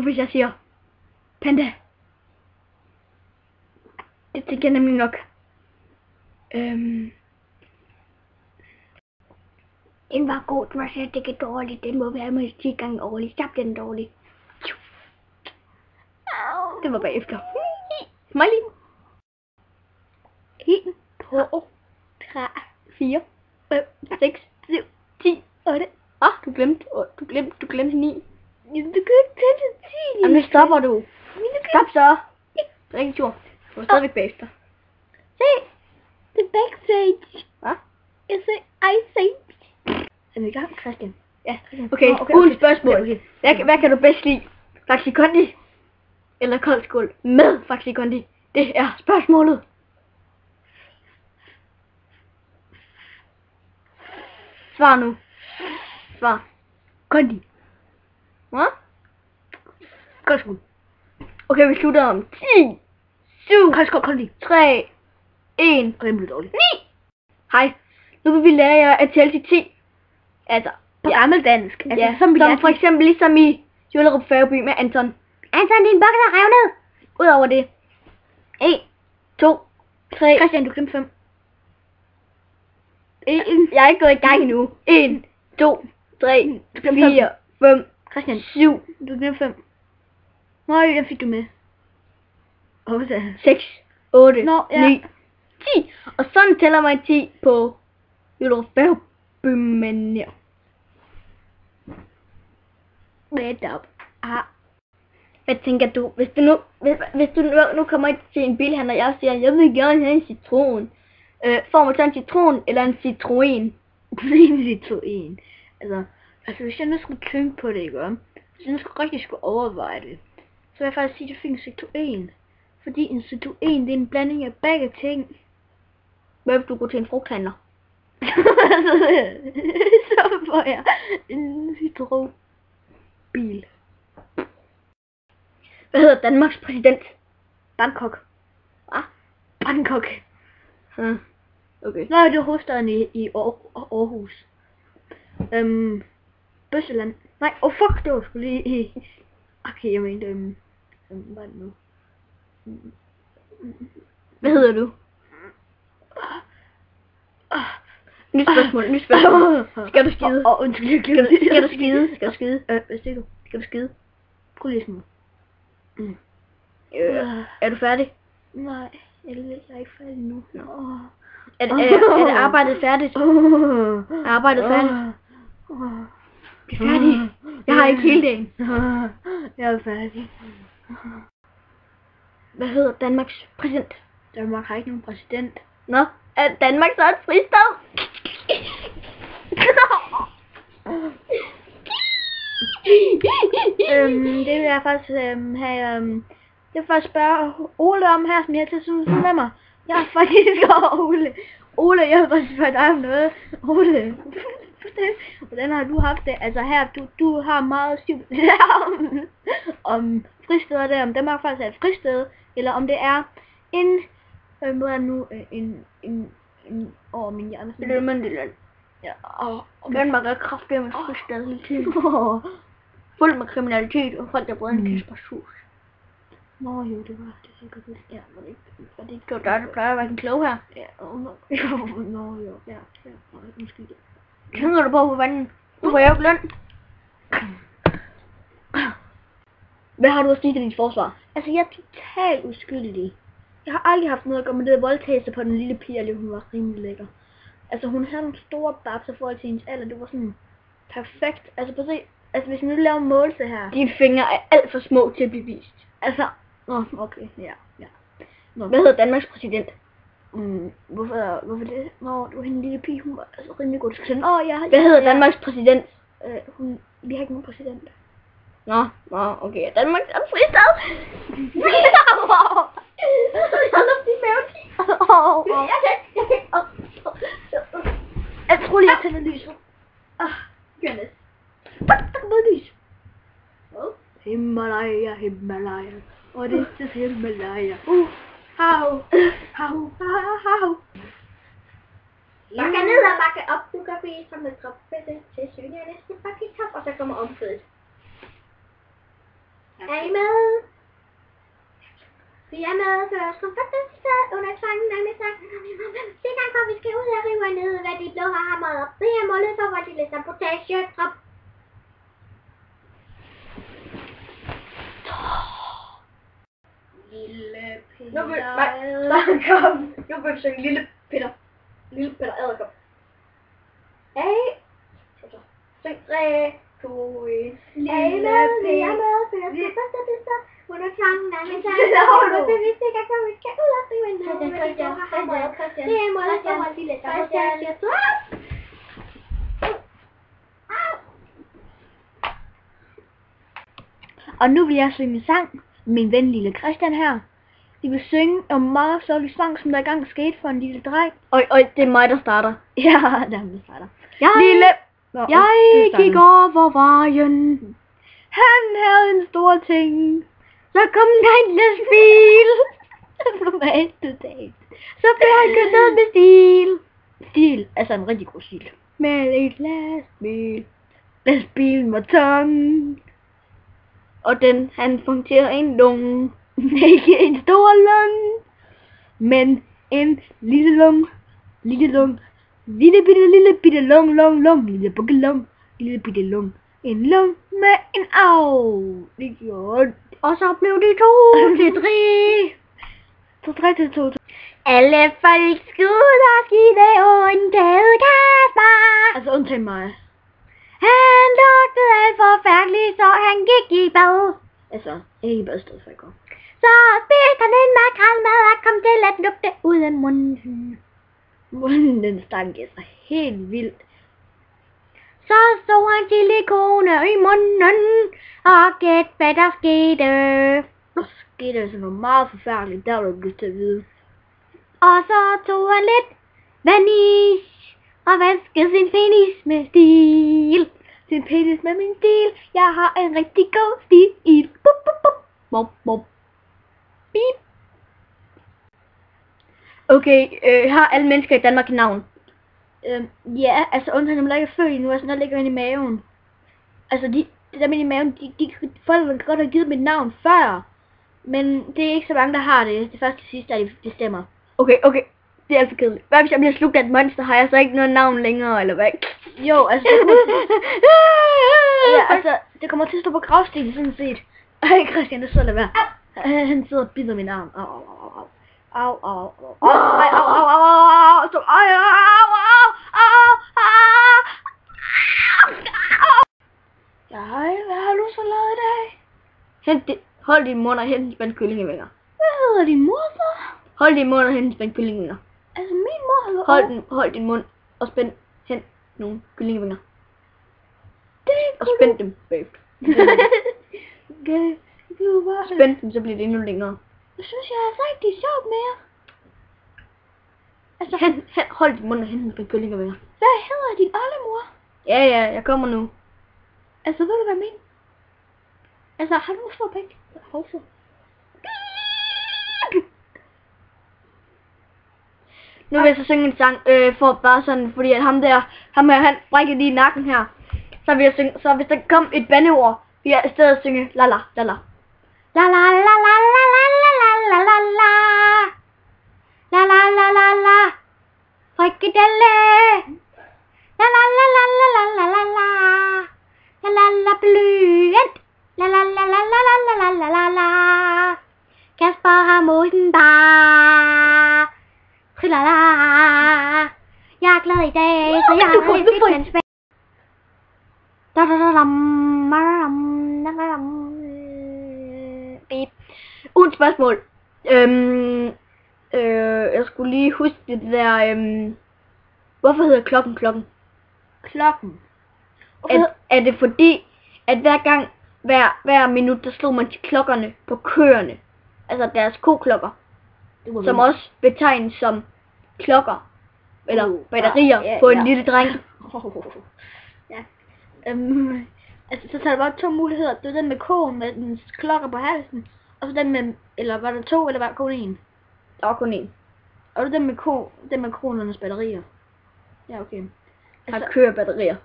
Så hvis jeg siger panda. Det tænker jeg nemlig nok. Den var god, den var slet ikke dårlig. Den må være med 10 gange årlig. Så bliver den dårlig. Det var bagefter. Smiley. 1, 2, 3, 4, 5, 6, 7, 10, 8. Du glemte 9. Du kan ikke tælle 10. Jamen, nu stopper du. Stop så. Det er ikke tur. Du er stadigvæk bagefter. Se. Det er backstage. Hvad? Jeg ser Ice Age. Er vi i gang, Christian? Ja, Christian. Okay, uden spørgsmål. Okay. Hvad kan du bedst lide? Faxi Kondi? Eller kold skål med Faxi Kondi? Det er spørgsmålet. Svar nu. Svar. Kondi. Hvad? Kold skål. Okay, vi slutter om 10, 7, kold skål, Kondi. 3, 1. Og den blev dårlig. 9. Hej. Nu vil vi lære jer at tælle til 10. Altså, på gammeldansk. Altså, ja, som for eksempel ligesom i Jøllerup Færgeby med Anton. Anton, din bukke er revnet. Udover det. 1, 2, 3. Christian, du glemte 5. Jeg er ikke gået i gang endnu. 1, 2, 3, 4, 5. Christian, 7. Du glemte 5. Nej, den fik du med. 8, 6, 8, 9, 10. Og sådan tæller man 10 på Jøllerup Færgeby med her. Netop. Hvad tænker du, hvis du nu kommer ind til en bilhandler, og jeg siger, jeg vil gerne have en citron. Får man så en citron eller en citroen? En citroen. Altså hvis jeg nu skulle tænke på det, ikke? Hvis jeg nu skulle overveje det, så vil jeg faktisk sige, at jeg fik en citroen. Fordi en citroen, det er en blanding af begge ting. Hvad hvis du går til en frugthandler? Så får jeg en citronbil. Hvad hedder Danmarks præsident? Bangkok. Bangkok. Okay. Nej, det er hovedstaden i Aarhus. Bøsseland. Nej, fuck, det var sgu lige... Okay, jeg mente, hvad er det nu? Hvad hedder du? Nyt spørgsmål. Skal du skide? Skal du skide? Hvad siger du? Skal du skide? Prøv lige sådan. Er du færdig? Nej, jeg er ikke færdig nu. Er det arbejdet færdigt? Er arbejdet færdigt? Jeg er færdig. Jeg har ikke hele dagen. Jeg er færdig. Hvad hedder Danmarks præsident? Danmark har ikke nogen præsident. Nå, er Danmark så et fristad? Det vil jeg faktisk have... Jeg vil faktisk spørge Ole om her, som jeg til sådan med mig. Jeg er faktisk Ole, jeg vil faktisk spørge dig om noget. Ole, hvordan har du haft det? Altså her, du har meget sygt om fristeder der, om Danmark faktisk er et fristed, eller om det er en... Hvad er nu? Min hjerne. Det er Myndigland. Ja, og Danmark er kraftigt med fristed hele tiden. Fuld med kriminalitet og folk der bruger en Kaspershus. Nå jo, det var det sikkert det. Ja, var det ikke godt, der plejer at være en klog her? Ja, nå jo, ja, undskyld. Tænker du på vandet? Nu får jeg jo løn. Hvad har du at sige til dit forsvar? Altså, jeg er totalt uskyldig. Jeg har aldrig haft noget at gøre med det voldtagelse på den lille pige, hun var rimelig lækker. Altså, hun havde nogle store babser i forhold til hendes alder, det var sådan perfekt. Altså, prøv at se, altså hvis vi nu laver målelse her. Dine fingre er alt for små til at blive vist. Altså, okay, ja. Nå. Hvad hedder Danmarks præsident? Hvorfor det? Nå, det var hende lille pige, hun var altså rimelig god til ja. Hvad hedder Danmarks præsident? Vi har ikke nogen præsident. Nå, okay. Danmarks er fristad. Jeg har luft i maven. Jeg tror lige, jeg tænder lyset. Goodness. Der er noget lys. Himalaya. Og det er Himalaya. Hav. Bakke ned og bakke op. Du kan blive som en trappe til syne af næste bakke top, og så kommer omkvædet. Er I med? Vi er med for at skulle fatte under tvangen af med sang. Det er derfor, vi skal ud og rive ned, hvad de blå har hamret op. Det er målet for vores lille sabotagetrop. Lille Peter. Nu vil vi synge Lille Peter. Lille Peter Edderkop. Hey. Syng 3, 2, 1. Lille Peter. Vi er med for at skulle fatte under tvangen af med sang. Det er derfor, vi skal ud og rive ned, hvad de blå har hamret op. Det er målet for vores lille sabotagetrop. Og nu vil jeg synge en sang. Min ven lille Christian her. De vil synge om meget sørgelig sang, som der engang skete for en lille dreng. Og det er mig, der starter. Ja, det er ham, der starter. Lille. Jeg gik over vejen. Han havde en stor ting. Så kom der en lastbil. Så blev han kørt ned med stil. Stil, altså en rigtig god stil. Med et lastbil. Lastbilen var tung. Og han punkterede en lunge. Ikke en stor lung, men en lille lung. Lille lung. Lille bitte lung. Lille bukke lung. Lille bitte lung. En lung med en au. Det gjorde. Og så blev det 2 til 3. 3 til 2. Alle folk skud og skide undtaget Kasper. Altså undtaget mig. Han lugtede alt forfærdeligt, så han gik i bad. Altså, ikke i badsted, for jeg går. Så spiste han en makrelmad og kom til at lugte ud af munden. Munden den stank altså helt vildt. Så stod han silikone i munden, og gæt hvad der skete. Der skete altså noget meget forfærdeligt, der var du lyst til at vide. Og så tog han lidt vanis og vaskede sin penis med stil. Sin penis med min stil, jeg har en rigtig god stil. Bup, bup, bup. Bop, bop. Beep. Okay, har alle mennesker i Danmark et navn? Ja, altså undtagen dem, der ikke er født endnu, altså der ligger inde i maven. Altså de der inde i maven, forældrene kan godt have givet dem et navn før. Men det er ikke så mange, der har det. Det første og sidste, der de stemmer. Okay, det er alt for kedeligt. Hvad hvis jeg bliver slugt af et monster, har jeg så ikke noget navn længere, eller hvad? Jo, altså det kommer til at stå på gravstenen, sådan set. Ej, Christian, det så lad være. Han sidder og bider min arm. Hvad har du så lavet i dag? Hold din mund og hent en spand kyllingevinger. Hvad hedder din mor så? Hold din mund og hent en spand kyllingevinger. Altså min mor hedder... Hold din mund og spænd hen nogle kyllingevinger. Det og spænd dem bagefter. Okay. Spænd dem, så bliver det endnu længere. Jeg synes, jeg er rigtig sjovt mere. Altså, hold din mund og hent en spand kyllingevinger. Hvad hedder din oldemor? Ja, jeg kommer nu. Altså, ved du hvad jeg mener? Altså, har du en stor pæk? Hovso. Nu vil jeg så synge en sang, for bare sådan, fordi at ham her, han brækker lige nakken her. Så vil jeg synge, så hvis der kom et bandeord, vil jeg i stedet synge la la la la. La la la la la la la la la la. La la la la la. Frikadelle. La la la la la la la la la. La la la blyant. La la la la la la la la la la. Kasper har mosen bare. Trilala. Jeg er glad i dag, så jeg har lidt fitness bag. Uden spørgsmål. Jeg skulle lige huske det der. Hvorfor hedder klokken klokken? Klokken. Er det fordi, at hver minut, der slog man til klokkerne på køerne? Altså deres koklokker. Som også betegnes som klokker. Eller batterier på en lille dreng. Ja. Altså, så tager der bare 2 muligheder. Det er den med koen med den klokker på halsen. Og så den med, eller var der 2, eller var der kun 1? Der var kun 1. Og den med kronernes batterier. Ja, okay. Altså, har kørebatterier.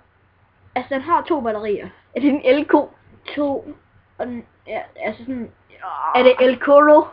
Altså, den har 2 batterier. Er det en elko? 2. Og den, Ja, altså sådan... Er det El Coro?